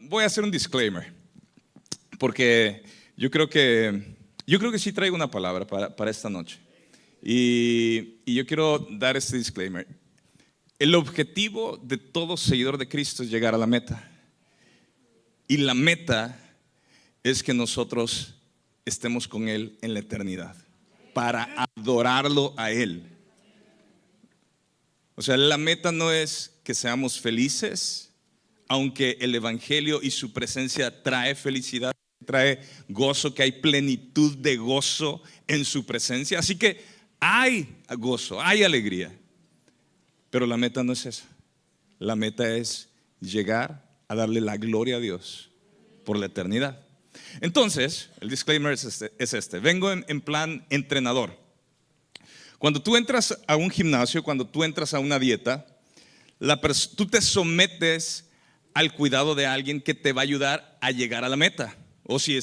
voy a hacer un disclaimer, porque yo creo que sí traigo una palabra para esta noche. Y yo quiero dar este disclaimer. El objetivo de todo seguidor de Cristo es llegar a la meta. Y la meta es que nosotros estemos con Él en la eternidad, para adorarlo a Él. O sea, la meta no es que seamos felices, aunque el Evangelio y su presencia trae felicidad, trae gozo, que hay plenitud de gozo en su presencia. Así que hay gozo, hay alegría. Pero la meta no es esa. La meta es llegar a darle la gloria a Dios por la eternidad. Entonces, el disclaimer es este. Vengo en plan entrenador. Cuando tú entras a un gimnasio, cuando tú entras a una dieta, tú te sometes al cuidado de alguien que te va a ayudar a llegar a la meta. O si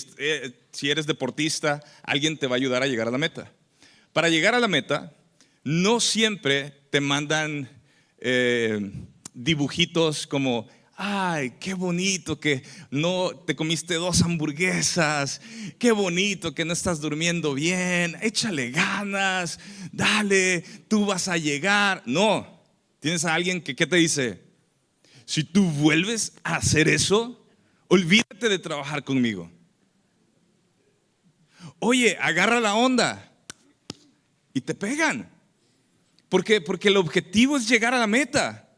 eres deportista, alguien te va a ayudar a llegar a la meta. Para llegar a la meta, no siempre te mandan dibujitos como: ay, qué bonito que no te comiste 2 hamburguesas, qué bonito que no estás durmiendo bien, échale ganas, dale, tú vas a llegar. No, tienes a alguien que ¿qué te dice? Si tú vuelves a hacer eso, olvídate de trabajar conmigo. Oye, agarra la onda. Y te pegan. ¿Por qué? Porque el objetivo es llegar a la meta.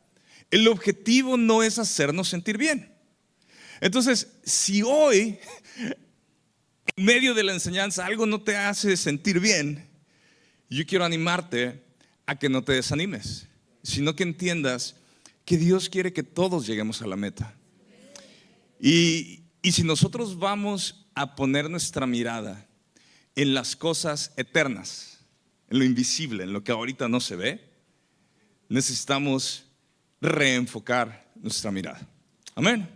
El objetivo no es hacernos sentir bien. Entonces, si hoy, en medio de la enseñanza, algo no te hace sentir bien, yo quiero animarte a que no te desanimes, sino que entiendas que Dios quiere que todos lleguemos a la meta. Y si nosotros vamos a poner nuestra mirada en las cosas eternas, en lo invisible, en lo que ahorita no se ve, necesitamos reenfocar nuestra mirada. Amén.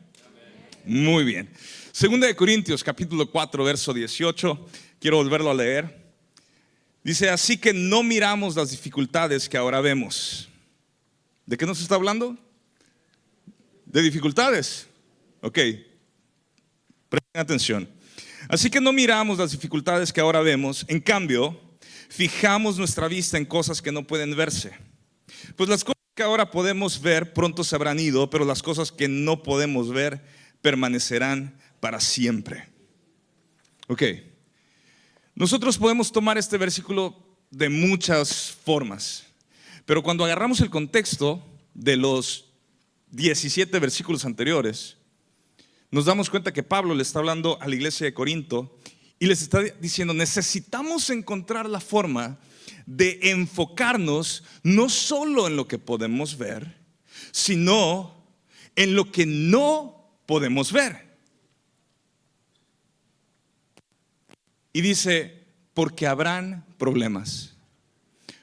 Muy bien. Segunda de Corintios, capítulo 4, verso 18. Quiero volverlo a leer. Dice: así que no miramos las dificultades que ahora vemos. ¿De qué nos está hablando? De dificultades. Ok. Presten atención. Así que no miramos las dificultades que ahora vemos. En cambio, fijamos nuestra vista en cosas que no pueden verse. Pues las cosas que ahora podemos ver pronto se habrán ido, pero las cosas que no podemos ver permanecerán para siempre. Ok. Nosotros podemos tomar este versículo de muchas formas, pero cuando agarramos el contexto de los 17 versículos anteriores, nos damos cuenta que Pablo le está hablando a la iglesia de Corinto y les está diciendo: necesitamos encontrar la forma de enfocarnos no solo en lo que podemos ver, sino en lo que no podemos ver. Y dice: porque habrán problemas,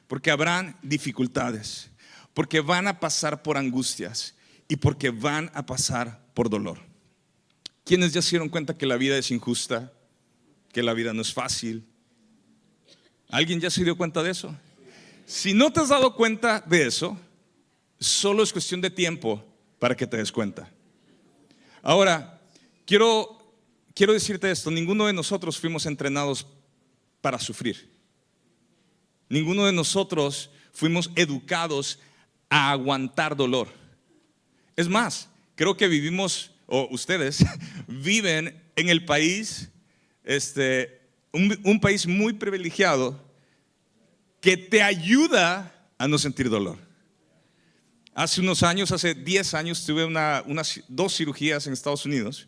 porque habrán dificultades, porque van a pasar por angustias y porque van a pasar por dolor. ¿Quiénes ya se dieron cuenta que la vida es injusta? Que la vida no es fácil. ¿Alguien ya se dio cuenta de eso? Si no te has dado cuenta de eso, solo es cuestión de tiempo para que te des cuenta. Ahora, quiero decirte esto: ninguno de nosotros fuimos entrenados para sufrir. Ninguno de nosotros fuimos educados a aguantar dolor. Es más, creo que vivimos, o ustedes viven en el país, un país muy privilegiado que te ayuda a no sentir dolor. Hace unos años, hace 10 años, tuve 2 cirugías en Estados Unidos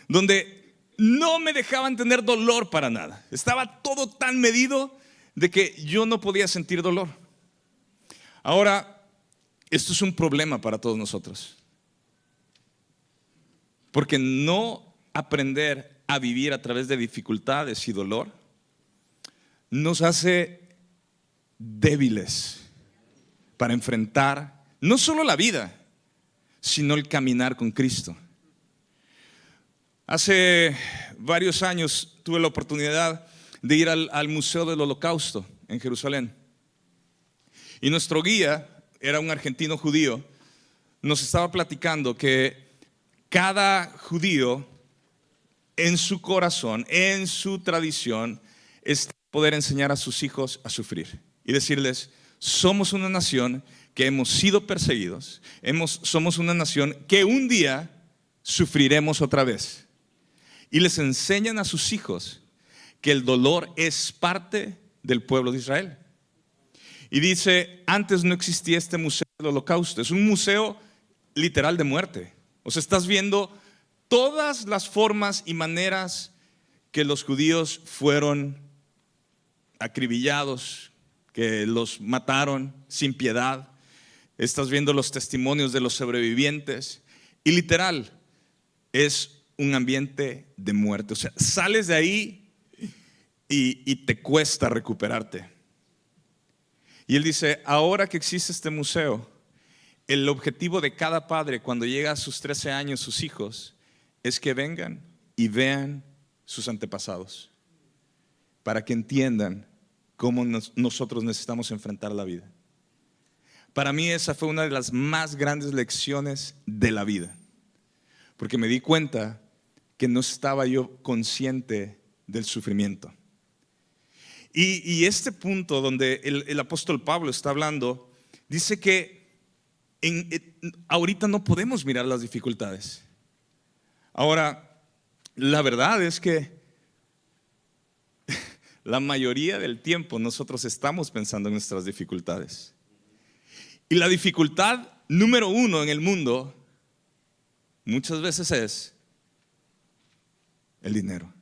donde no me dejaban tener dolor para nada. Estaba todo tan medido de que yo no podía sentir dolor. Ahora, esto es un problema para todos nosotros, porque no aprender a vivir a través de dificultades y dolor nos hace débiles para enfrentar no solo la vida, sino el caminar con Cristo. Hace varios años tuve la oportunidad de ir al Museo del Holocausto en Jerusalén. Y nuestro guía era un argentino judío. Nos estaba platicando que cada judío en su corazón, en su tradición, es poder enseñar a sus hijos a sufrir y decirles: somos una nación que hemos sido perseguidos, somos una nación que un día sufriremos otra vez. Y les enseñan a sus hijos que el dolor es parte del pueblo de Israel. Y dice: antes no existía este museo del Holocausto. Es un museo literal de muerte. O sea, estás viendo todas las formas y maneras que los judíos fueron acribillados, que los mataron sin piedad. Estás viendo los testimonios de los sobrevivientes. Y literal, es un ambiente de muerte. O sea, sales de ahí y te cuesta recuperarte. Y él dice: ahora que existe este museo, el objetivo de cada padre cuando llega a sus 13 años, sus hijos, es que vengan y vean sus antepasados, para que entiendan cómo nosotros necesitamos enfrentar la vida. Para mí esa fue una de las más grandes lecciones de la vida, porque me di cuenta que no estaba yo consciente del sufrimiento. Y este punto donde el apóstol Pablo está hablando, dice que ahorita no podemos mirar las dificultades. Ahora, la verdad es que la mayoría del tiempo nosotros estamos pensando en nuestras dificultades. Y la dificultad número uno en el mundo muchas veces es el dinero.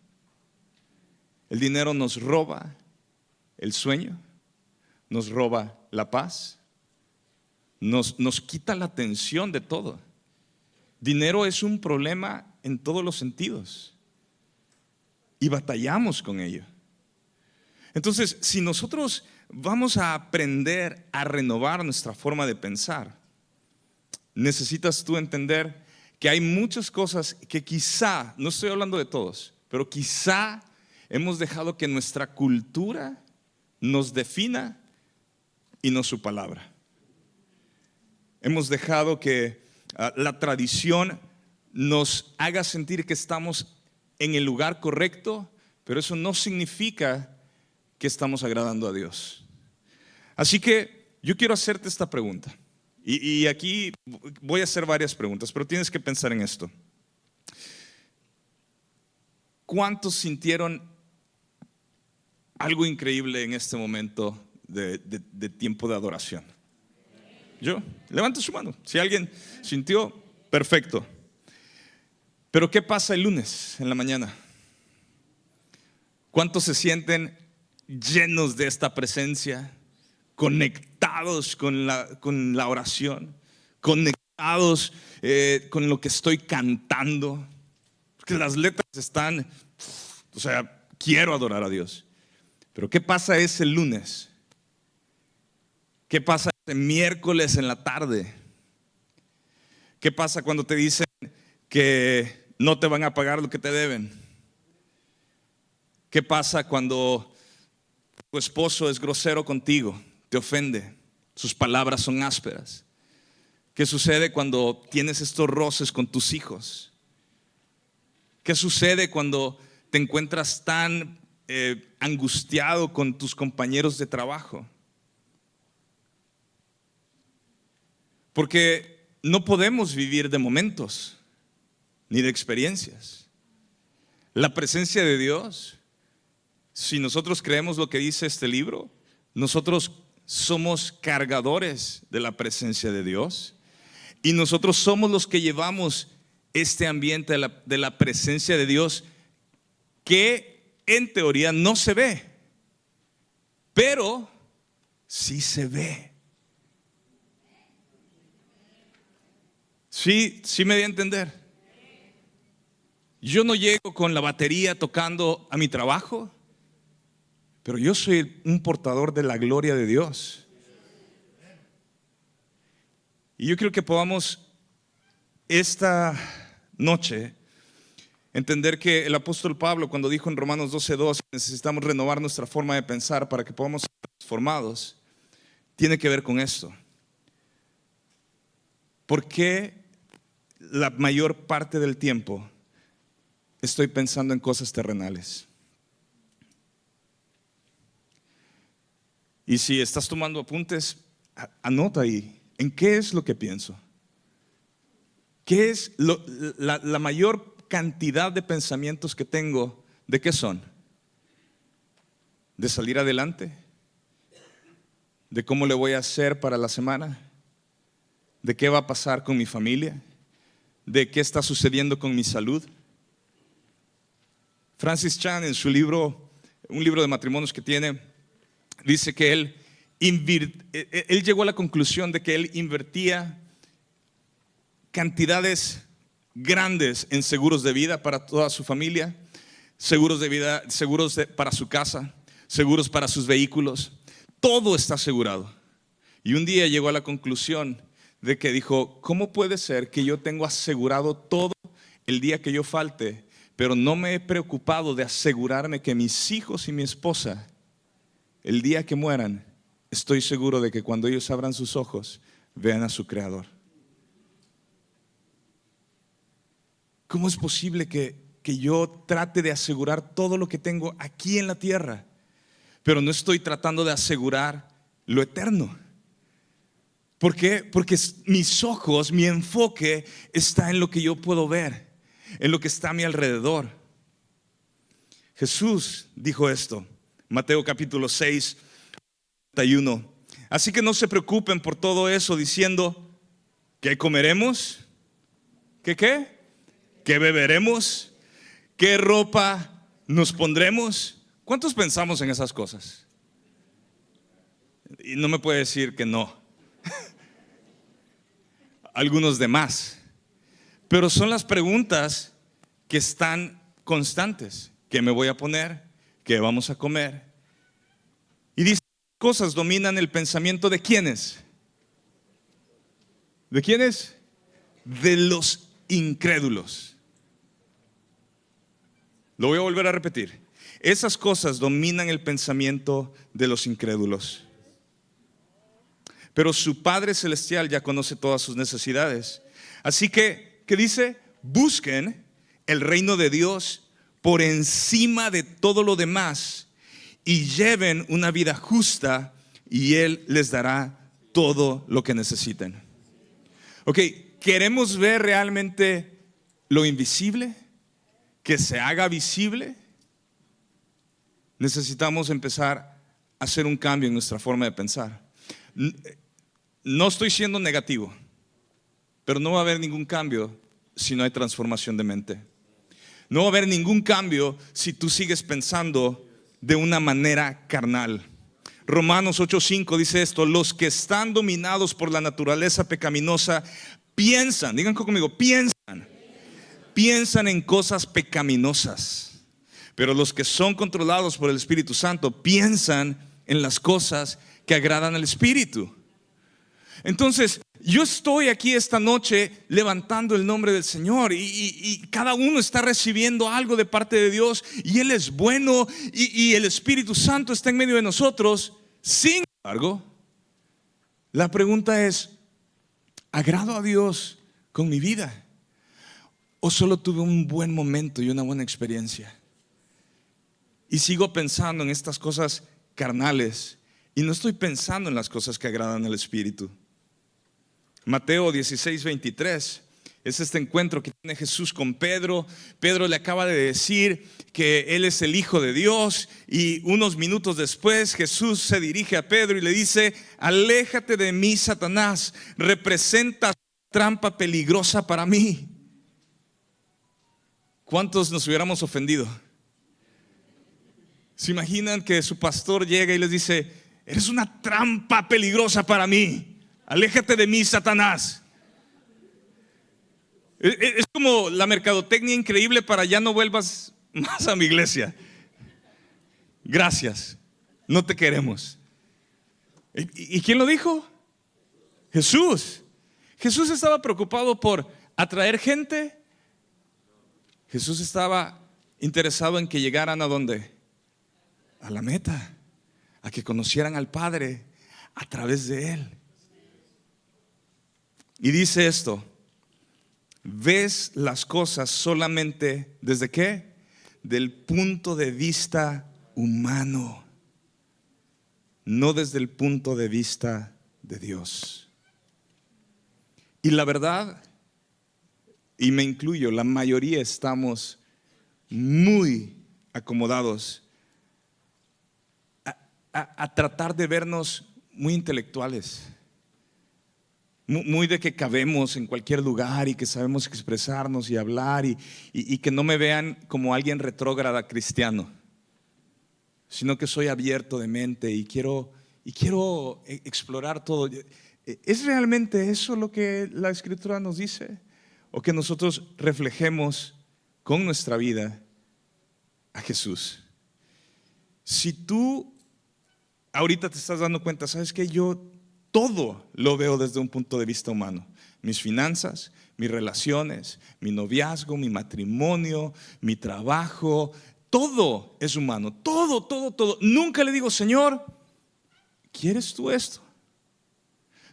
El dinero nos roba el sueño, nos roba la paz, nos quita la atención de todo. Dinero es un problema en todos los sentidos y batallamos con ello. Entonces, si nosotros vamos a aprender a renovar nuestra forma de pensar, necesitas tú entender que hay muchas cosas que quizá, no estoy hablando de todos, pero quizá hemos dejado que nuestra cultura nos defina y no su palabra. Hemos dejado que la tradición nos haga sentir que estamos en el lugar correcto, pero eso no significa que estamos agradando a Dios. Así que yo quiero hacerte esta pregunta. Y aquí voy a hacer varias preguntas, pero tienes que pensar en esto. ¿Cuántos sintieron algo increíble en este momento de tiempo de adoración? Yo, levanta su mano. Si alguien sintió, perfecto. Pero ¿qué pasa el lunes en la mañana? ¿Cuántos se sienten llenos de esta presencia, conectados con la oración, conectados con lo que estoy cantando? Porque las letras están, o sea, quiero adorar a Dios. Pero ¿qué pasa ese lunes? ¿Qué pasa ese miércoles en la tarde? ¿Qué pasa cuando te dicen que no te van a pagar lo que te deben? ¿Qué pasa cuando tu esposo es grosero contigo, te ofende, sus palabras son ásperas? ¿Qué sucede cuando tienes estos roces con tus hijos? ¿Qué sucede cuando te encuentras tan angustiado con tus compañeros de trabajo? Porque no podemos vivir de momentos ni de experiencias. La presencia de Dios, si nosotros creemos lo que dice este libro, nosotros somos cargadores de la presencia de Dios y nosotros somos los que llevamos este ambiente de la presencia de Dios, que en teoría no se ve, pero sí se ve. Sí me di a entender. Yo no llego con la batería tocando a mi trabajo, pero yo soy un portador de la gloria de Dios. Y yo quiero que podamos esta noche entender que el apóstol Pablo, cuando dijo en Romanos 12:2, necesitamos renovar nuestra forma de pensar para que podamos ser transformados, tiene que ver con esto. ¿Por qué la mayor parte del tiempo estoy pensando en cosas terrenales. Y si estás tomando apuntes, anota ahí, ¿en qué es lo que pienso? ¿Qué es la mayor cantidad de pensamientos que tengo? ¿De qué son? ¿De salir adelante? ¿De cómo le voy a hacer para la semana? ¿De qué va a pasar con mi familia? ¿De qué está sucediendo con mi salud? Francis Chan, en su libro, un libro de matrimonios que tiene, dice que él llegó a la conclusión de que él invertía cantidades grandes en seguros de vida para toda su familia, seguros de vida, para su casa, seguros para sus vehículos. Todo está asegurado. Y un día llegó a la conclusión de que dijo, ¿cómo puede ser que yo tengo asegurado todo el día que yo falte, pero no me he preocupado de asegurarme que mis hijos y mi esposa, el día que mueran, estoy seguro de que cuando ellos abran sus ojos, vean a su Creador? ¿Cómo es posible que yo trate de asegurar todo lo que tengo aquí en la tierra, pero no estoy tratando de asegurar lo eterno? ¿Por qué? Porque mis ojos, mi enfoque está en lo que yo puedo ver, en lo que está a mi alrededor. Jesús dijo esto, Mateo capítulo 6, 31. Así que no se preocupen por todo eso diciendo, ¿qué comeremos? ¿Qué? ¿Qué beberemos? ¿Qué ropa nos pondremos? ¿Cuántos pensamos en esas cosas? Y no me puede decir que no. Algunos de más. Pero son las preguntas que están constantes. ¿Qué me voy a poner? ¿Qué vamos a comer? Y dice, cosas dominan el pensamiento de ¿quiénes? ¿De quiénes? De los incrédulos. Lo voy a volver a repetir. Esas cosas dominan el pensamiento de los incrédulos. Pero su Padre Celestial ya conoce todas sus necesidades. Así que, ¿qué dice? Busquen el reino de Dios por encima de todo lo demás y lleven una vida justa y Él les dará todo lo que necesiten. Ok, ¿queremos ver realmente lo invisible? ¿Que se haga visible? Necesitamos empezar a hacer un cambio en nuestra forma de pensar. No estoy siendo negativo, pero no va a haber ningún cambio si no hay transformación de mente. No va a haber ningún cambio si tú sigues pensando de una manera carnal. Romanos 8:5 dice esto: los que están dominados por la naturaleza pecaminosa piensan, digan conmigo, piensan en cosas pecaminosas, pero los que son controlados por el Espíritu Santo piensan en las cosas que agradan al Espíritu. Entonces, yo estoy aquí esta noche levantando el nombre del Señor y cada uno está recibiendo algo de parte de Dios y Él es bueno y el Espíritu Santo está en medio de nosotros. Sin embargo, la pregunta es, ¿agrado a Dios con mi vida? ¿O solo tuve un buen momento y una buena experiencia? Y sigo pensando en estas cosas carnales y no estoy pensando en las cosas que agradan al Espíritu. Mateo 16:23 es este encuentro que tiene Jesús con Pedro. Pedro le acaba de decir que Él es el Hijo de Dios y unos minutos después Jesús se dirige a Pedro y le dice: aléjate de mí, Satanás, representas trampa peligrosa para mí. ¿Cuántos nos hubiéramos ofendido? ¿Se imaginan que su pastor llega y les dice: eres una trampa peligrosa para mí, aléjate de mí, Satanás? Es como la mercadotecnia increíble para ya no vuelvas más a mi iglesia. Gracias, no te queremos. ¿Y quién lo dijo? Jesús. Jesús estaba preocupado por atraer gente. Jesús estaba interesado en que llegaran ¿a dónde? A la meta, a que conocieran al Padre a través de Él. Y dice esto: ves las cosas solamente ¿desde qué? Del punto de vista humano, no desde el punto de vista de Dios. Y la verdad, y me incluyo, la mayoría estamos muy acomodados a tratar de vernos muy intelectuales, muy de que cabemos en cualquier lugar y que sabemos expresarnos y hablar y que no me vean como alguien retrógrada cristiano, sino que soy abierto de mente y quiero explorar todo. ¿Es realmente eso lo que la Escritura nos dice? ¿O que nosotros reflejemos con nuestra vida a Jesús? Si tú ahorita te estás dando cuenta, ¿sabes qué? Yo todo lo veo desde un punto de vista humano. Mis finanzas, mis relaciones, mi noviazgo, mi matrimonio, mi trabajo, todo es humano. Todo, todo, todo. Nunca le digo, Señor, ¿quieres tú esto?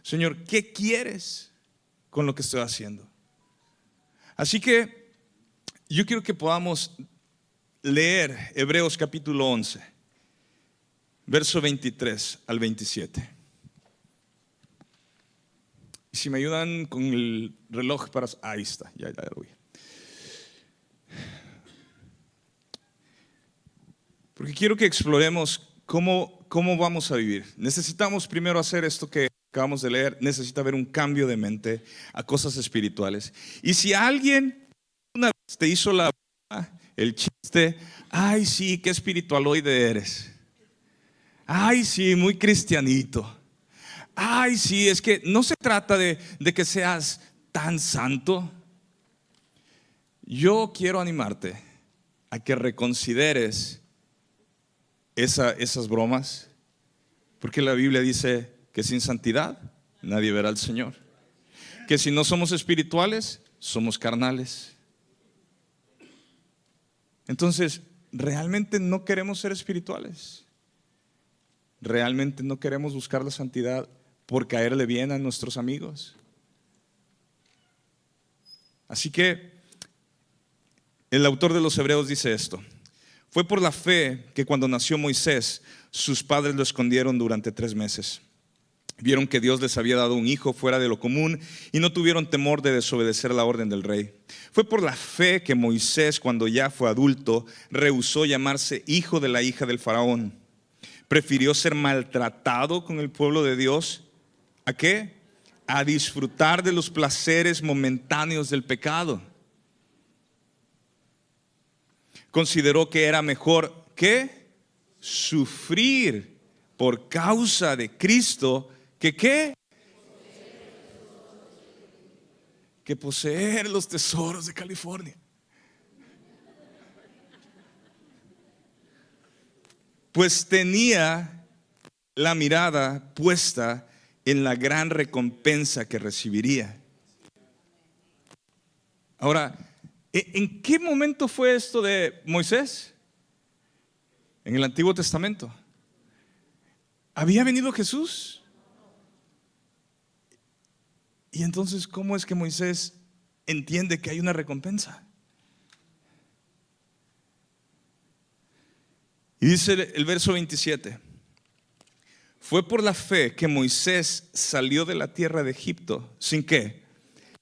Señor, ¿qué quieres con lo que estoy haciendo? Así que yo quiero que podamos leer Hebreos capítulo 11, verso 23 al 27. Y si me ayudan con el reloj para... Ahí está, ya lo vi. Porque quiero que exploremos cómo vamos a vivir. Necesitamos primero hacer esto que acabamos de leer. Necesita haber un cambio de mente a cosas espirituales. Y si alguien una vez te hizo el chiste, ay sí, qué espiritualoide eres. Ay sí, muy cristianito. Ay sí, es que no se trata de que seas tan santo. Yo quiero animarte a que reconsideres esas bromas, porque la Biblia dice que sin santidad nadie verá al Señor, que si no somos espirituales somos carnales. Entonces, ¿realmente no queremos ser espirituales? ¿Realmente no queremos buscar la santidad por caerle bien a nuestros amigos? Así que el autor de los Hebreos dice esto: fue por la fe que cuando nació Moisés, sus padres lo escondieron durante 3 meses. Vieron que Dios les había dado un hijo fuera de lo común y no tuvieron temor de desobedecer la orden del rey. Fue por la fe que Moisés, cuando ya fue adulto, rehusó llamarse hijo de la hija del faraón. Prefirió ser maltratado con el pueblo de Dios. ¿A qué? A disfrutar de los placeres momentáneos del pecado. Consideró que era mejor que sufrir por causa de Cristo que poseer los tesoros de California. Pues tenía la mirada puesta en la gran recompensa que recibiría. Ahora, ¿en qué momento fue esto de Moisés? En el Antiguo Testamento. ¿Había venido Jesús? Y entonces, ¿cómo es que Moisés entiende que hay una recompensa? Y dice el verso 27: fue por la fe que Moisés salió de la tierra de Egipto. ¿Sin qué?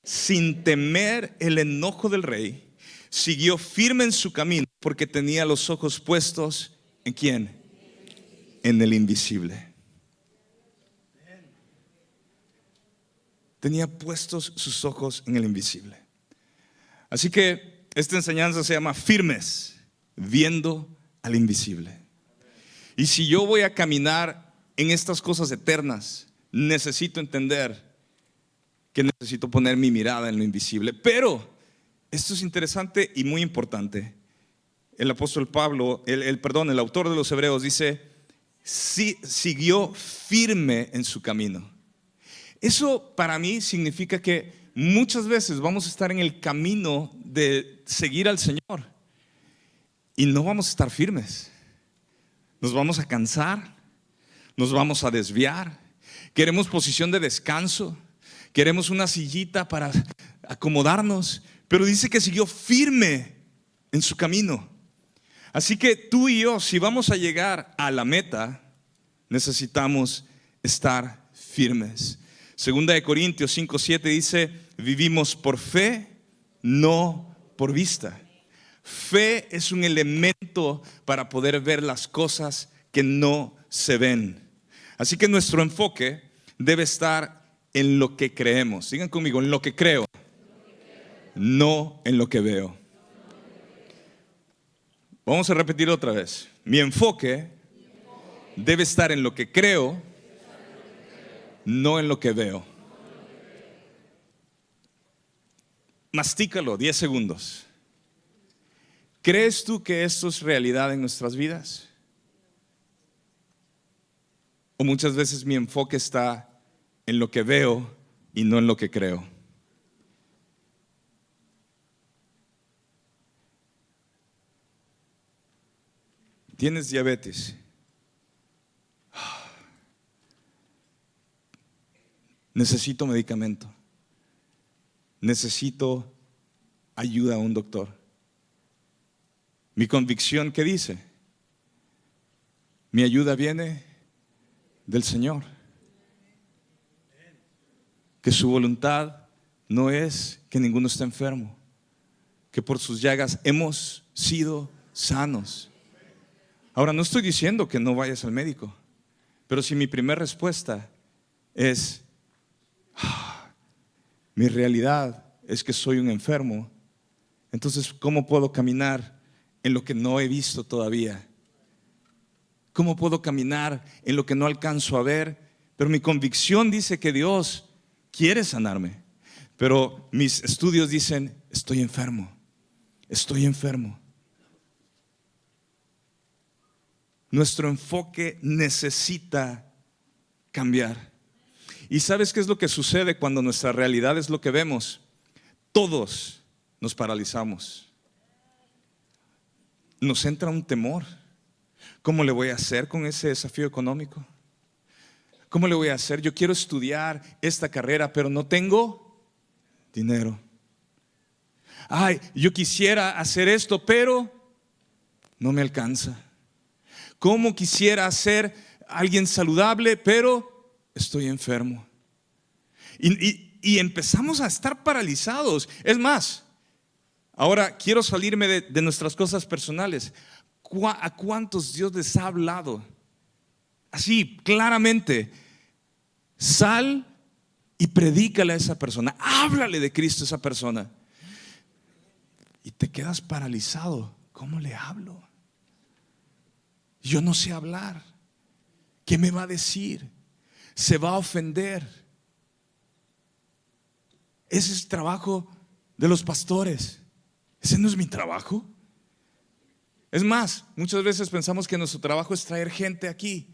Sin temer el enojo del rey. Siguió firme en su camino porque tenía los ojos puestos ¿en quién? En el invisible. Tenía puestos sus ojos en el invisible. Así que esta enseñanza se llama firmes, viendo al invisible. Y si yo voy a caminar en estas cosas eternas, necesito entender que necesito poner mi mirada en lo invisible. Pero esto es interesante y muy importante. El apóstol Pablo, el autor de los Hebreos dice, sí, siguió firme en su camino. Eso para mí significa que muchas veces vamos a estar en el camino de seguir al Señor y no vamos a estar firmes. Nos vamos a cansar, nos vamos a desviar. Queremos posición de descanso, queremos una sillita para acomodarnos, pero dice que siguió firme en su camino. Así que tú y yo, si vamos a llegar a la meta, necesitamos estar firmes. Segunda de Corintios 5:7 dice: vivimos por fe, no por vista. Fe es un elemento para poder ver las cosas que no se ven. Así que nuestro enfoque debe estar en lo que creemos. Digan conmigo, en lo que creo, no en lo que veo. Vamos a repetir otra vez. Mi enfoque debe estar en lo que creo, no en lo que veo. Mastícalo, 10 segundos. ¿Crees tú que esto es realidad en nuestras vidas? O muchas veces mi enfoque está en lo que veo y no en lo que creo. ¿Tienes diabetes? Necesito medicamento. Necesito ayuda a un doctor. Mi convicción, ¿qué dice? Mi ayuda viene del Señor. Que su voluntad no es que ninguno esté enfermo, que por sus llagas hemos sido sanos. Ahora, no estoy diciendo que no vayas al médico, pero si mi primera respuesta es mi realidad es que soy un enfermo, entonces ¿cómo puedo caminar en lo que no he visto todavía? ¿Cómo puedo caminar en lo que no alcanzo a ver? Pero mi convicción dice que Dios quiere sanarme, pero mis estudios dicen: estoy enfermo, estoy enfermo. Nuestro enfoque necesita cambiar. ¿Y sabes qué es lo que sucede cuando nuestra realidad es lo que vemos? Todos nos paralizamos. Nos entra un temor. ¿Cómo le voy a hacer con ese desafío económico? ¿Cómo le voy a hacer? Yo quiero estudiar esta carrera, pero no tengo dinero. Ay, yo quisiera hacer esto, pero no me alcanza. ¿Cómo quisiera ser alguien saludable, pero estoy enfermo? Y empezamos a estar paralizados. Es más, ahora quiero salirme de nuestras cosas personales. ¿A cuántos Dios les ha hablado? Así, claramente. Sal y predícale a esa persona. Háblale de Cristo a esa persona. Y te quedas paralizado. ¿Cómo le hablo? Yo no sé hablar. ¿Qué me va a decir? Se va a ofender. Ese es el trabajo de los pastores. Ese no es mi trabajo. Es más, muchas veces pensamos que nuestro trabajo es traer gente aquí.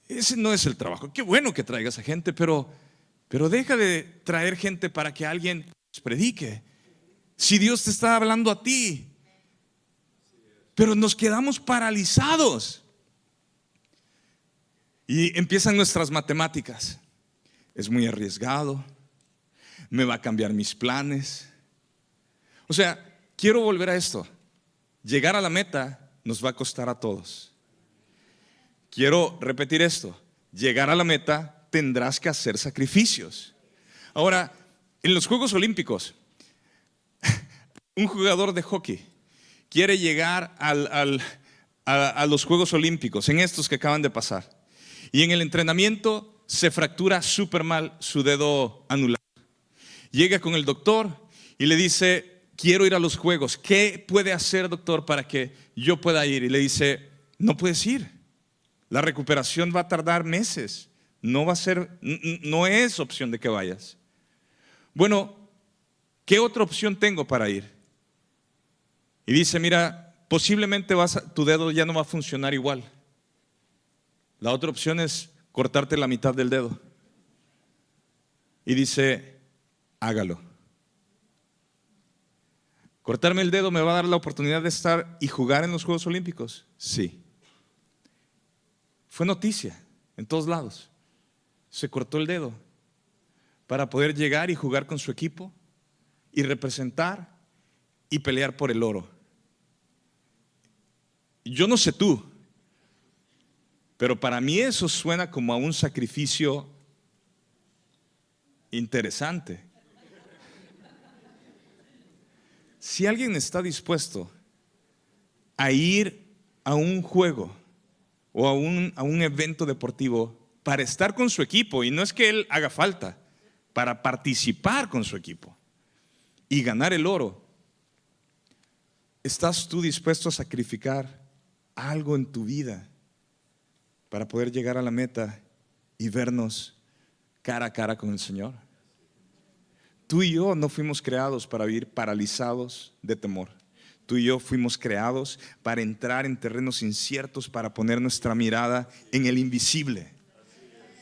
Ese no es el trabajo. Qué bueno que traigas a gente, pero deja de traer gente para que alguien les predique. Si Dios te está hablando a ti. Pero nos quedamos paralizados. Y empiezan nuestras matemáticas. Es muy arriesgado. Me va a cambiar mis planes. O sea, quiero volver a esto. Llegar a la meta nos va a costar a todos. Quiero repetir esto. Llegar a la meta tendrás que hacer sacrificios. Ahora, en los Juegos Olímpicos, un jugador de hockey quiere llegar a los Juegos Olímpicos, en estos que acaban de pasar. Y en el entrenamiento se fractura súper mal su dedo anular. Llega con el doctor y le dice: quiero ir a los Juegos. ¿Qué puede hacer, doctor, para que yo pueda ir? Y le dice: no puedes ir. La recuperación va a tardar meses. No es opción de que vayas. Bueno, ¿qué otra opción tengo para ir? Y dice: mira, posiblemente tu dedo ya no va a funcionar igual. La otra opción es cortarte la mitad del dedo. Y dice: hágalo. ¿Cortarme el dedo me va a dar la oportunidad de estar y jugar en los Juegos Olímpicos? Sí. Fue noticia en todos lados. Se cortó el dedo para poder llegar y jugar con su equipo y representar y pelear por el oro. Yo no sé tú, pero para mí eso suena como a un sacrificio interesante. Si alguien está dispuesto a ir a un juego o a un evento deportivo para estar con su equipo, y no es que él haga falta, para participar con su equipo y ganar el oro, ¿estás tú dispuesto a sacrificar algo en tu vida para poder llegar a la meta y vernos cara a cara con el Señor? Tú y yo no fuimos creados para vivir paralizados de temor. Tú y yo fuimos creados para entrar en terrenos inciertos, para poner nuestra mirada en el invisible.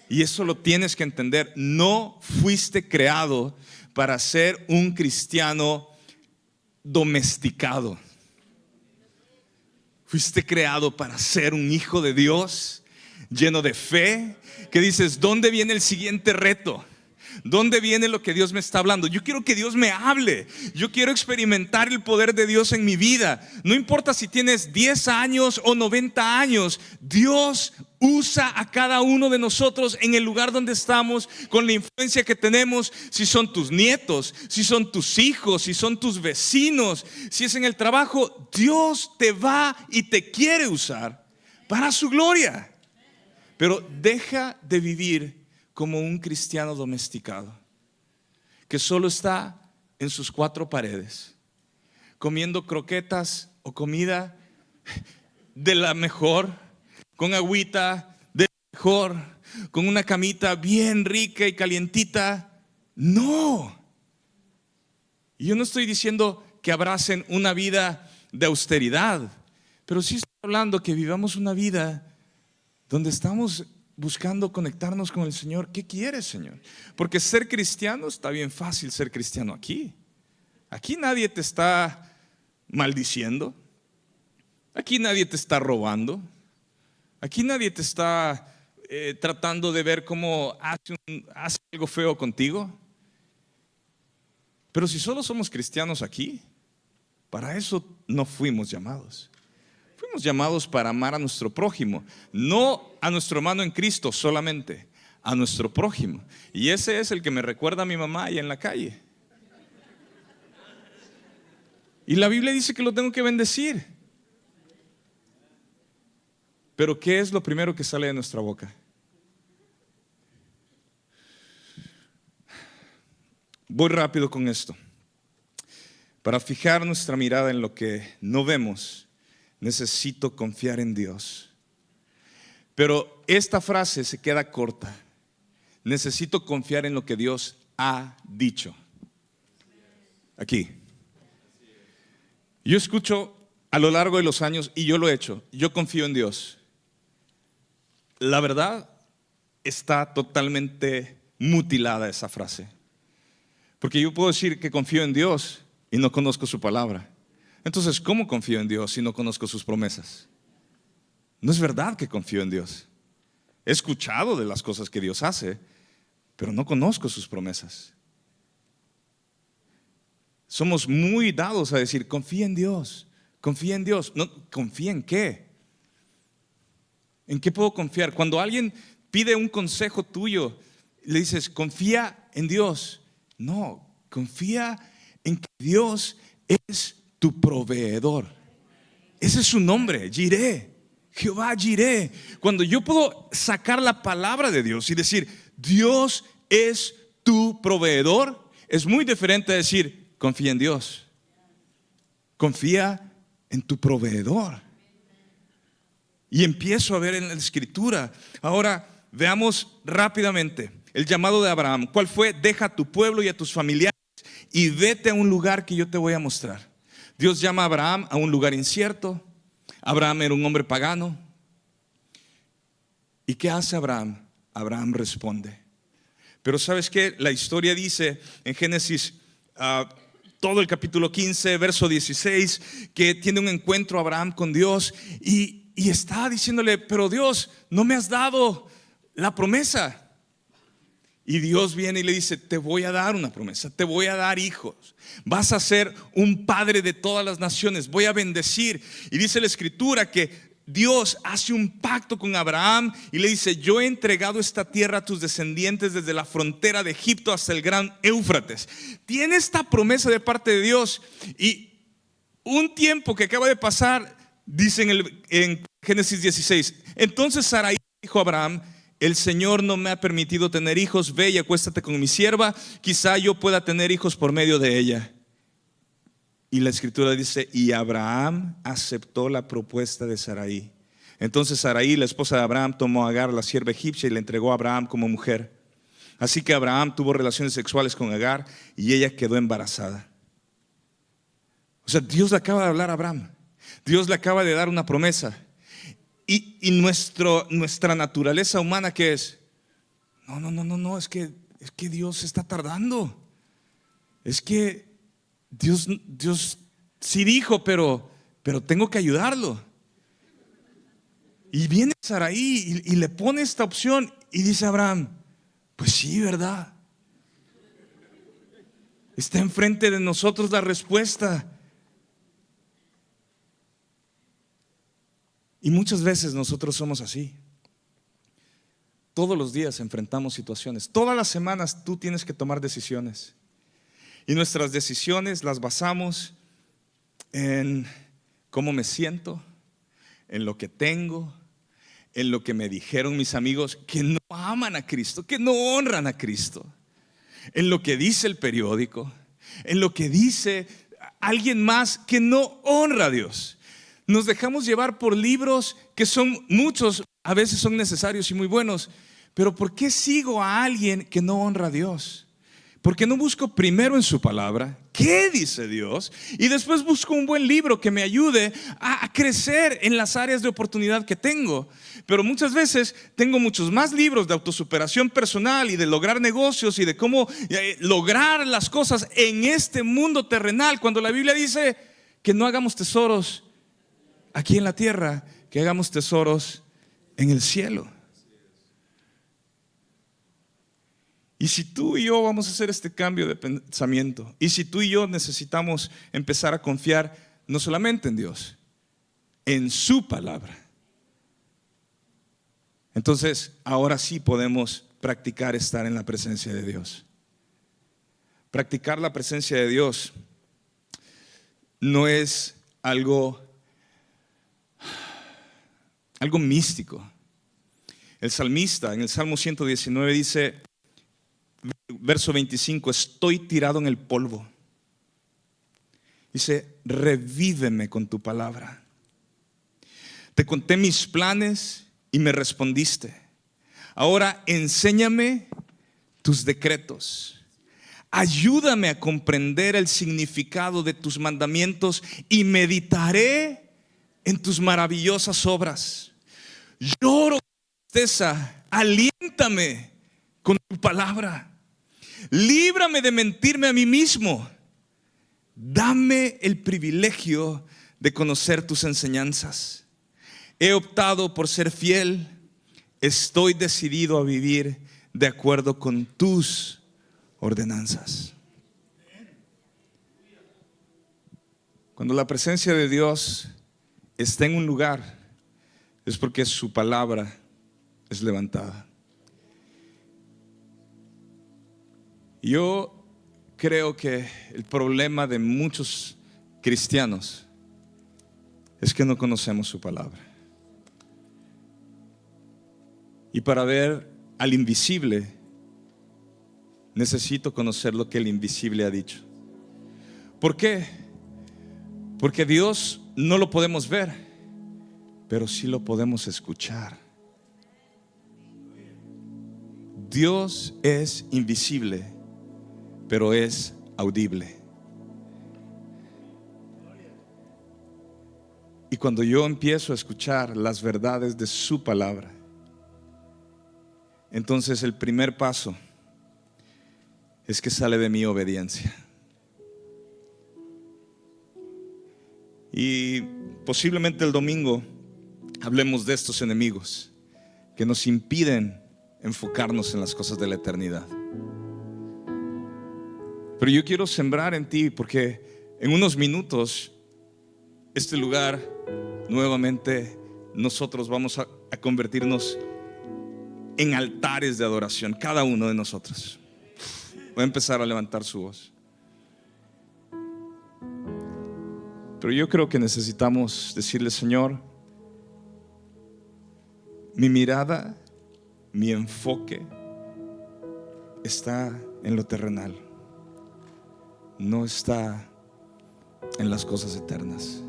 Y eso lo tienes que entender. No fuiste creado para ser un cristiano domesticado. Fuiste creado para ser un hijo de Dios, lleno de fe, que dices, ¿dónde viene el siguiente reto? ¿Dónde viene lo que Dios me está hablando? Yo quiero que Dios me hable. Yo quiero experimentar el poder de Dios en mi vida. No importa si tienes 10 años o 90 años. Dios usa a cada uno de nosotros en el lugar donde estamos, con la influencia que tenemos. Si son tus nietos, si son tus hijos, si son tus vecinos, si es en el trabajo, Dios te va y te quiere usar para su gloria. Pero deja de vivir como un cristiano domesticado, que solo está en sus 4 paredes, comiendo croquetas o comida de la mejor, con agüita de la mejor, con una camita bien rica y calientita. No. Y yo no estoy diciendo que abracen una vida de austeridad, pero sí estoy hablando que vivamos una vida donde estamos buscando conectarnos con el Señor. ¿Qué quieres, Señor? Porque ser cristiano está bien fácil, ser cristiano aquí. Aquí nadie te está maldiciendo. Aquí nadie te está robando. Aquí nadie te está tratando de ver cómo hace algo feo contigo. Pero si solo somos cristianos aquí, para eso no fuimos llamados. Fuimos llamados para amar a nuestro prójimo, no a nuestro hermano en Cristo solamente, a nuestro prójimo. Y ese es el que me recuerda a mi mamá allá en la calle. Y la Biblia dice que lo tengo que bendecir. Pero ¿qué es lo primero que sale de nuestra boca? Voy rápido con esto. Para fijar nuestra mirada en lo que no vemos, necesito confiar en Dios. Pero esta frase se queda corta. Necesito confiar en lo que Dios ha dicho. Aquí. Yo escucho a lo largo de los años, y yo lo he hecho, yo confío en Dios. La verdad, está totalmente mutilada esa frase. Porque yo puedo decir que confío en Dios y no conozco su palabra. Entonces, ¿cómo confío en Dios si no conozco sus promesas? No es verdad que confío en Dios. He escuchado de las cosas que Dios hace, pero no conozco sus promesas. Somos muy dados a decir, confía en Dios, confía en Dios. No, ¿confía en qué? ¿En qué puedo confiar? Cuando alguien pide un consejo tuyo, le dices, confía en Dios. No, confía en que Dios es tu proveedor. Ese es su nombre, Jireh, Jehová Jireh. Cuando yo puedo sacar la palabra de Dios y decir, Dios es tu proveedor, es muy diferente a decir, confía en Dios. Confía en tu proveedor. Y empiezo a ver en la Escritura. Ahora veamos rápidamente el llamado de Abraham. ¿Cuál fue? Deja a tu pueblo y a tus familiares y vete a un lugar que yo te voy a mostrar. Dios llama a Abraham a un lugar incierto. Abraham era un hombre pagano. ¿Y qué hace Abraham? Abraham responde. Pero ¿sabes qué? La historia dice en Génesis, todo el capítulo 15, verso 16, que tiene un encuentro Abraham con Dios y está diciéndole, pero Dios, no me has dado la promesa. Y Dios viene y le dice, te voy a dar una promesa, te voy a dar hijos, vas a ser un padre de todas las naciones, voy a bendecir. Y dice la Escritura que Dios hace un pacto con Abraham y le dice, yo he entregado esta tierra a tus descendientes desde la frontera de Egipto hasta el gran Éufrates. Tiene esta promesa de parte de Dios. Y un tiempo que acaba de pasar, dice en Génesis 16, entonces Sarai dijo a Abraham, el Señor no me ha permitido tener hijos, ve y acuéstate con mi sierva, quizá yo pueda tener hijos por medio de ella. Y la Escritura dice, y Abraham aceptó la propuesta de Sarai. Entonces Sarai, la esposa de Abraham, tomó a Agar, la sierva egipcia, y la entregó a Abraham como mujer. Así que Abraham tuvo relaciones sexuales con Agar y ella quedó embarazada. O sea, Dios le acaba de hablar a Abraham. Dios le acaba de dar una promesa. Y nuestra naturaleza humana, ¿qué es? No, es que Dios está tardando. Es que Dios sí dijo, pero tengo que ayudarlo. Y viene Sarai y le pone esta opción y dice a Abraham, pues sí, ¿verdad? Está enfrente de nosotros la respuesta. Y muchas veces nosotros somos así. Todos los días enfrentamos situaciones. Todas las semanas tú tienes que tomar decisiones. Y nuestras decisiones las basamos en cómo me siento, en lo que tengo, en lo que me dijeron mis amigos que no aman a Cristo, que no honran a Cristo, en lo que dice el periódico, en lo que dice alguien más que no honra a Dios. Nos dejamos llevar por libros que son muchos, a veces son necesarios y muy buenos, pero ¿por qué sigo a alguien que no honra a Dios? ¿Por qué no busco primero en su palabra qué dice Dios? Y después busco un buen libro que me ayude a crecer en las áreas de oportunidad que tengo. Pero muchas veces tengo muchos más libros de autosuperación personal y de lograr negocios y de cómo lograr las cosas en este mundo terrenal, cuando la Biblia dice que no hagamos tesoros aquí en la tierra, que hagamos tesoros en el cielo. Y si tú y yo vamos a hacer este cambio de pensamiento, y si tú y yo necesitamos empezar a confiar no solamente en Dios, en su palabra, entonces ahora sí podemos practicar estar en la presencia de Dios. Practicar la presencia de Dios no es algo místico. El salmista en el Salmo 119 dice, verso 25, estoy tirado en el polvo. Dice, revíveme con tu palabra. Te conté mis planes y me respondiste. Ahora enséñame tus decretos. Ayúdame a comprender el significado de tus mandamientos y meditaré en tus maravillosas obras. Lloro con tristeza, aliéntame con tu palabra. Líbrame de mentirme a mí mismo. Dame el privilegio de conocer tus enseñanzas. He optado por ser fiel. Estoy decidido a vivir de acuerdo con tus ordenanzas. Cuando la presencia de Dios está en un lugar, es porque su palabra es levantada. Yo creo que el problema de muchos cristianos es que no conocemos su palabra. Y para ver al invisible, necesito conocer lo que el invisible ha dicho. ¿Por qué? Porque Dios no lo podemos ver, pero sí lo podemos escuchar. Dios es invisible, pero es audible. Y cuando yo empiezo a escuchar las verdades de su palabra, entonces el primer paso es que sale de mi obediencia. Y posiblemente el domingo hablemos de estos enemigos que nos impiden enfocarnos en las cosas de la eternidad. Pero yo quiero sembrar en ti, porque en unos minutos este lugar nuevamente nosotros vamos a convertirnos en altares de adoración, cada uno de nosotros. Voy a empezar a levantar su voz. Pero yo creo que necesitamos decirle: Señor, mi mirada, mi enfoque está en lo terrenal, no está en las cosas eternas.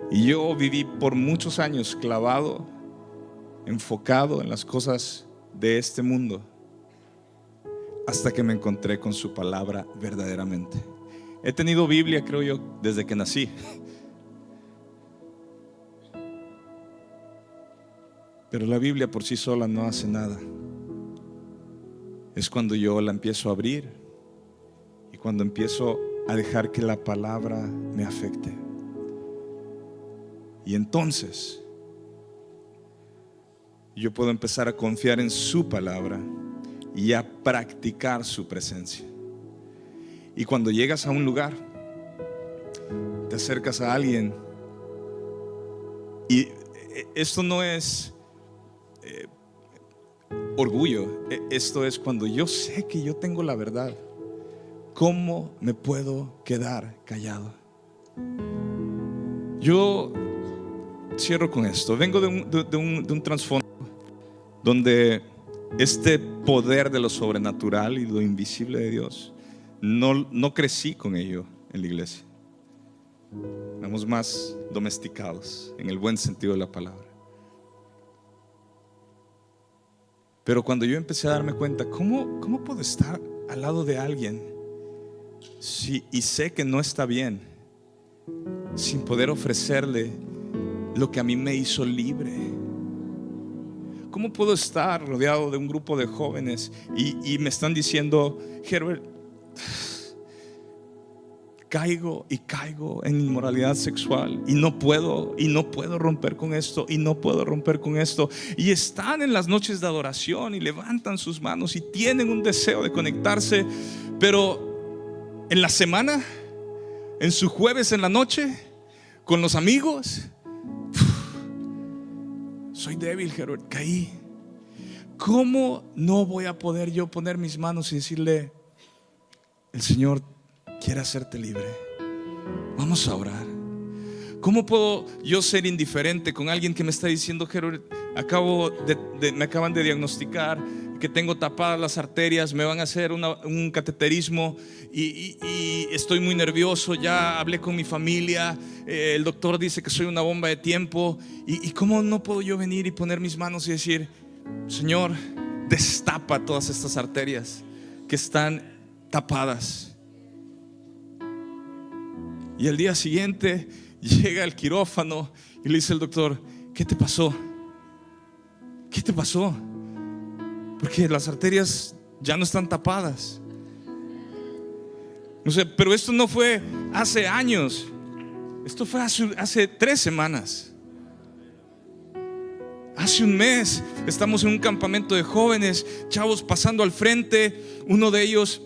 Y yo viví por muchos años clavado, enfocado en las cosas de este mundo, hasta que me encontré con su palabra verdaderamente. He tenido Biblia, creo yo, desde que nací. Pero la Biblia por sí sola no hace nada. Es cuando yo la empiezo a abrir y cuando empiezo a dejar que la palabra me afecte. Y entonces yo puedo empezar a confiar en su palabra y a practicar su presencia. Y cuando llegas a un lugar, te acercas a alguien, y esto no es orgullo, esto es cuando yo sé que yo tengo la verdad. ¿Cómo me puedo quedar callado? Yo cierro con esto. Vengo de un trasfondo donde este poder de lo sobrenatural y lo invisible de Dios, no crecí con ello en la iglesia. Éramos más domesticados, en el buen sentido de la palabra. Pero cuando yo empecé a darme cuenta, ¿cómo puedo estar al lado de alguien y sé que no está bien, sin poder ofrecerle lo que a mí me hizo libre? ¿Cómo puedo estar rodeado de un grupo de jóvenes y me están diciendo: Herbert, caigo en inmoralidad sexual y no puedo romper con esto, y no puedo romper con esto? Y están en las noches de adoración y levantan sus manos y tienen un deseo de conectarse, pero en la semana, en su jueves en la noche, con los amigos: soy débil, Herbert, caí. ¿Cómo no voy a poder yo poner mis manos y decirle: el Señor quiere hacerte libre? Vamos a orar. ¿Cómo puedo yo ser indiferente con alguien que me está diciendo: Herbert, me acaban de diagnosticar que tengo tapadas las arterias, me van a hacer un cateterismo y estoy muy nervioso, ya hablé con mi familia, el doctor dice que soy una bomba de tiempo? ¿Y cómo no puedo yo venir y poner mis manos y decir: Señor, destapa todas estas arterias que están tapadas? Y al día siguiente llega al quirófano y le dice el doctor: ¿qué te pasó? ¿Qué te pasó? Porque las arterias ya no están tapadas. No sé, pero esto no fue hace años. Esto fue hace 3 semanas. Hace un mes estamos en un campamento de jóvenes, chavos pasando al frente, uno de ellos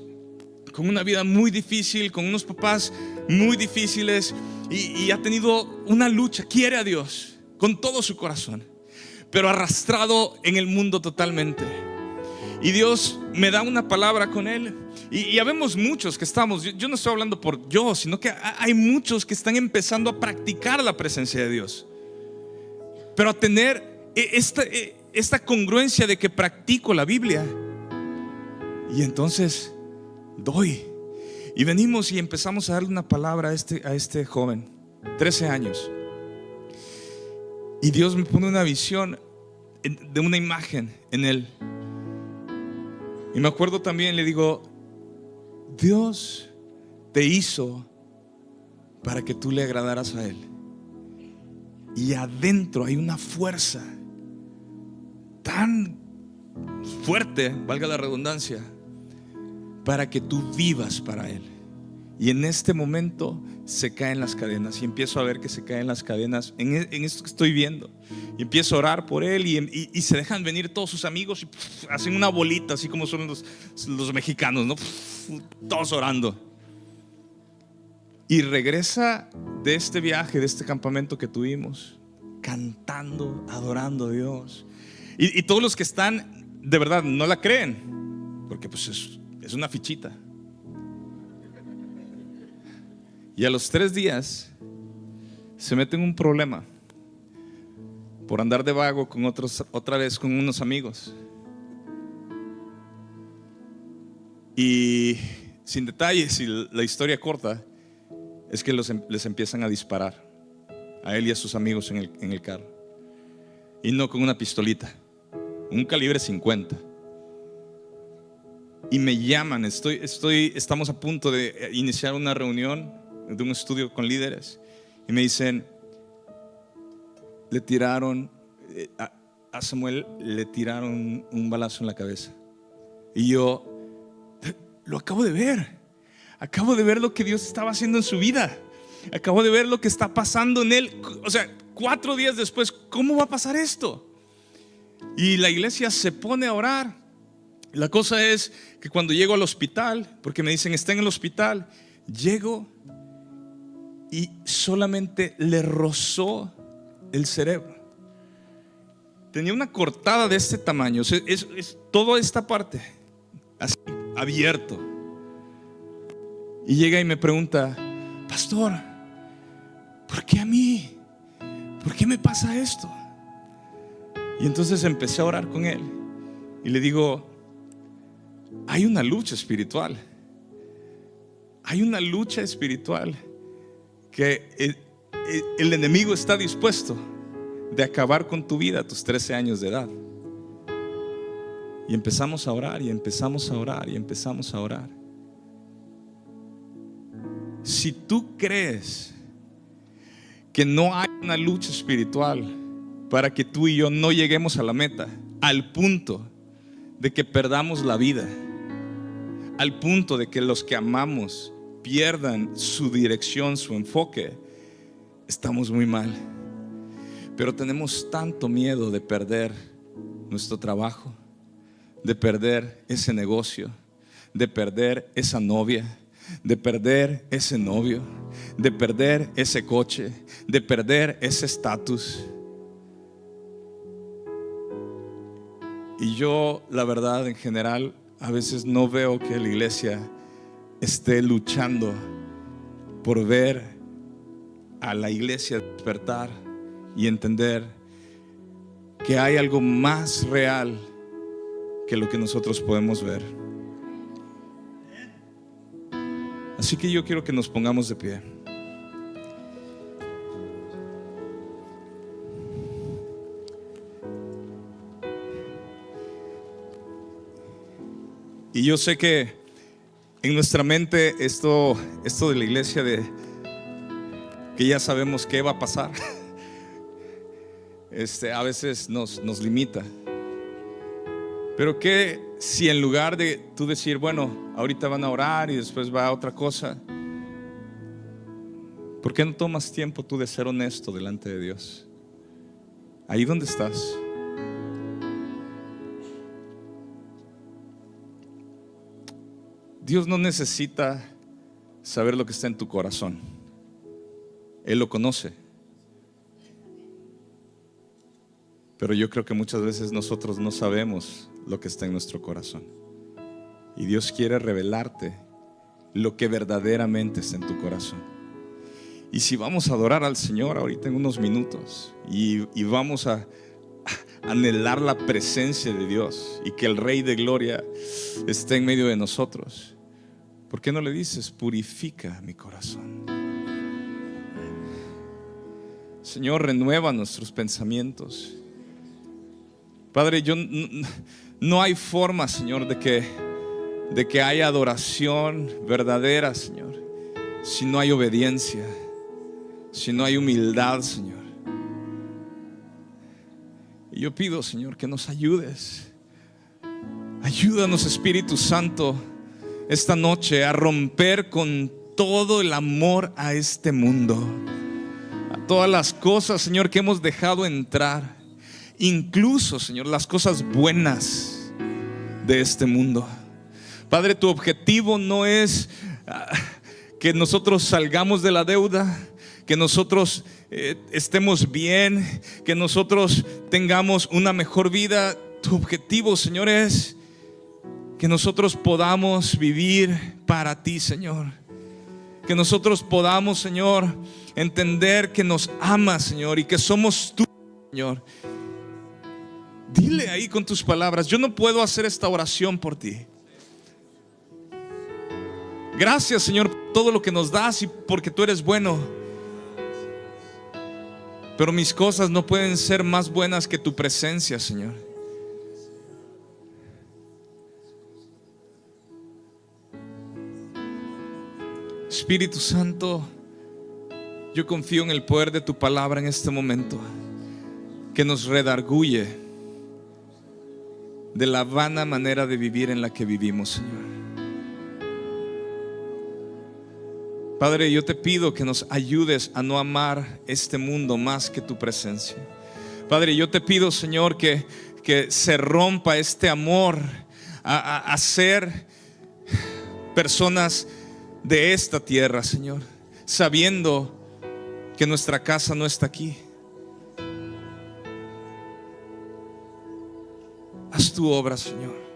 con una vida muy difícil, con unos papás muy difíciles, y ha tenido una lucha. Quiere a Dios con todo su corazón, pero arrastrado en el mundo totalmente. Y Dios me da una palabra con él. Y habemos muchos que estamos, yo no estoy hablando por yo, sino que hay muchos que están empezando a practicar la presencia de Dios, pero a tener esta congruencia de que practico la Biblia. Y entonces doy. Y venimos y empezamos a darle una palabra a este joven, 13 años. Y Dios me pone una visión de una imagen en él. Y me acuerdo también, le digo: Dios te hizo para que tú le agradaras a Él. Y adentro hay una fuerza tan fuerte, valga la redundancia, para que tú vivas para Él. Y en este momento se caen las cadenas y empiezo a ver que se caen las cadenas en esto que estoy viendo. Y empiezo a orar por él y se dejan venir todos sus amigos y hacen una bolita, así como son los mexicanos, ¿no? Todos orando. Y regresa de este viaje, de este campamento que tuvimos, cantando, adorando a Dios. Y todos los que están, de verdad, no la creen, porque pues es una fichita. Y a los 3 días se mete en un problema por andar de vago con otra vez con unos amigos. Y sin detalles, y la historia corta, es que les empiezan a disparar a él y a sus amigos en el carro. Y no con una pistolita, un calibre 50. Y me llaman, estamos a punto de iniciar una reunión de un estudio con líderes. Y me dicen, le tiraron, a Samuel le tiraron un balazo en la cabeza. Y yo, lo acabo de ver. Acabo de ver lo que Dios estaba haciendo en su vida. Acabo de ver lo que está pasando en él. O sea, 4 días después, ¿cómo va a pasar esto? Y la iglesia se pone a orar. La cosa es que cuando llego al hospital, porque me dicen está en el hospital, llego y solamente le rozó el cerebro. Tenía una cortada de este tamaño. O sea, es toda esta parte así abierto. Y llega y me pregunta, pastor, ¿por qué a mí? ¿Por qué me pasa esto? Y entonces empecé a orar con él y le digo, hay una lucha espiritual. Hay una lucha espiritual que el enemigo está dispuesto de acabar con tu vida a tus 13 años de edad. Y empezamos a orar y empezamos a orar y empezamos a orar. Si tú crees que no hay una lucha espiritual para que tú y yo no lleguemos a la meta, al punto de que perdamos la vida, al punto de que los que amamos pierdan su dirección, su enfoque, estamos muy mal. Pero tenemos tanto miedo de perder nuestro trabajo, de perder ese negocio, de perder esa novia, de perder ese novio, de perder ese coche, de perder ese estatus. Y yo, la verdad, en general, a veces no veo que la iglesia esté luchando por ver a la iglesia despertar y entender que hay algo más real que lo que nosotros podemos ver. Así que yo quiero que nos pongamos de pie. Y yo sé que en nuestra mente esto de la iglesia, de que ya sabemos qué va a pasar, a veces nos limita. Pero que si en lugar de tú decir, bueno, ahorita van a orar y después va a otra cosa, ¿por qué no tomas tiempo tú de ser honesto delante de Dios? Ahí donde estás. Dios no necesita saber lo que está en tu corazón. Él lo conoce. Pero yo creo que muchas veces nosotros no sabemos lo que está en nuestro corazón. Y Dios quiere revelarte lo que verdaderamente está en tu corazón. Y si vamos a adorar al Señor ahorita en unos minutos y vamos a anhelar la presencia de Dios y que el Rey de Gloria esté en medio de nosotros, ¿por qué no le dices, purifica mi corazón? Señor, renueva nuestros pensamientos. Padre, no hay forma, Señor, de que haya adoración verdadera, Señor, si no hay obediencia, si no hay humildad, Señor. Y yo pido, Señor, que nos ayudes. Ayúdanos, Espíritu Santo, esta noche a romper con todo el amor a este mundo, a todas las cosas, Señor, que hemos dejado entrar, incluso, Señor, las cosas buenas de este mundo. Padre, tu objetivo no es que nosotros salgamos de la deuda, que nosotros estemos bien, que nosotros tengamos una mejor vida. Tu objetivo, Señor, es que nosotros podamos vivir para ti, Señor. Que nosotros podamos, Señor, entender que nos amas, Señor, y que somos tú, Señor. Dile ahí con tus palabras: yo no puedo hacer esta oración por ti. Gracias, Señor, por todo lo que nos das y porque tú eres bueno. Pero mis cosas no pueden ser más buenas que tu presencia, Señor. Espíritu Santo, yo confío en el poder de tu palabra en este momento, que nos redarguye de la vana manera de vivir en la que vivimos, Señor. Padre, yo te pido que nos ayudes a no amar este mundo más que tu presencia. Padre, yo te pido, Señor, que se rompa este amor a ser personas de esta tierra, Señor, sabiendo que nuestra casa no está aquí. Haz tu obra, Señor.